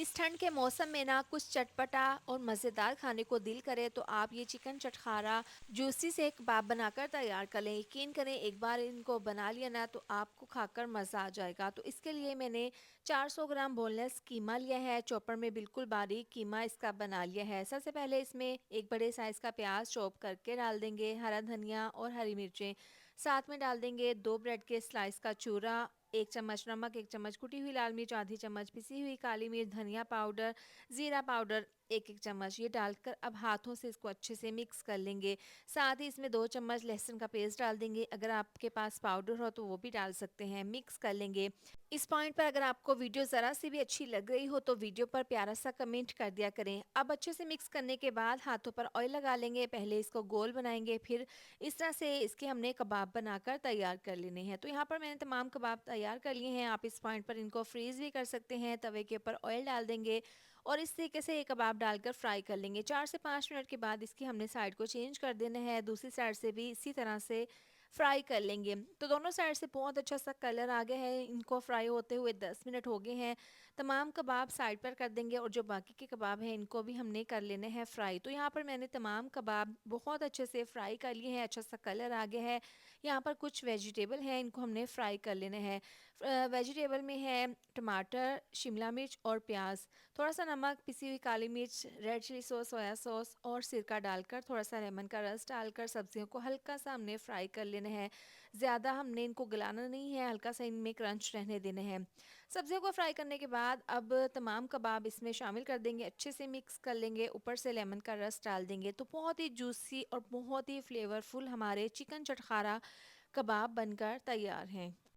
इस ठंड के मौसम में ना कुछ चटपटा और मज़ेदार खाने को दिल करे तो आप ये चिकन चटखारा जूसी से कबाब बनाकर तैयार कर लें। यकीन करें एक बार इनको बना लिया ना तो आपको खाकर मज़ा आ जाएगा। तो इसके लिए मैंने 400 ग्राम बोनलेस कीमा लिया है। चॉपर में बिल्कुल बारीक कीमा इसका बना लिया है। सबसे पहले इसमें एक बड़े साइज़ का प्याज चॉप करके डाल देंगे, हरा धनिया और हरी मिर्चें साथ में डाल देंगे, 2 ब्रेड के स्लाइस का चूरा, 1 चम्मच नमक, 1 चम्मच कुटी हुई लाल मिर्च, आधी चम्मच पिसी हुई काली मिर्च, धनिया पाउडर, ज़ीरा पाउडर 1-1 चम्मच ये डालकर अब हाथों से इसको अच्छे से मिक्स कर लेंगे। साथ ही इसमें 2 चम्मच लहसुन का पेस्ट डाल देंगे। अगर आपके पास पाउडर हो तो वो भी डाल सकते हैं। मिक्स कर लेंगे। इस पॉइंट पर अगर आपको वीडियो ज़रा सी भी अच्छी लग रही हो तो वीडियो पर प्यारा सा कमेंट कर दिया करें। अब अच्छे से मिक्स करने के बाद हाथों पर ऑयल लगा लेंगे। पहले इसको गोल बनाएंगे, फिर इस तरह से इसके हमने कबाब बनाकर तैयार कर लेने हैं। तो यहाँ पर मैंने तमाम कबाब तैयार कर लिए हैं। आप इस पॉइंट पर इनको फ्रीज़ भी कर सकते हैं। तवे के ऊपर ऑयल डाल देंगे और इस तरीके से ये कबाब डालकर फ्राई कर लेंगे। 4 से 5 मिनट के बाद इसकी हमने साइड को चेंज कर देना है। दूसरी साइड से भी इसी तरह से फ्राई कर लेंगे। तो दोनों साइड से बहुत अच्छा सा कलर आ गया है। इनको फ्राई होते हुए 10 मिनट हो गए हैं। तमाम कबाब साइड पर कर देंगे और जो बाकी के कबाब हैं इनको भी हमने कर लेने हैं फ्राई। तो यहाँ पर मैंने तमाम कबाब बहुत अच्छे से फ्राई कर लिए हैं। अच्छा सा कलर आ गया है। यहाँ पर कुछ वेजिटेबल हैं, इनको हमने फ्राई कर लेने हैं। वेजिटेबल में है टमाटर, शिमला मिर्च और प्याज, थोड़ा सा नमक, पिसी हुई काली मिर्च, red chilli sauce, soya sauce और सिरका डालकर, थोड़ा सा लेमन का रस डालकर सब्जियों को हल्का सा हमने फ्राई कर लेना है। ज़्यादा हमने इनको गलाना नहीं है, हल्का सा इनमें क्रंच रहने देने हैं। सब्जियों को फ्राई करने के बाद अब तमाम कबाब इसमें शामिल कर देंगे, अच्छे से मिक्स कर लेंगे, ऊपर से लेमन का रस डाल देंगे। तो बहुत ही जूसी और बहुत ही फ्लेवरफुल हमारे चिकन चटखारा कबाब बनकर तैयार हैं।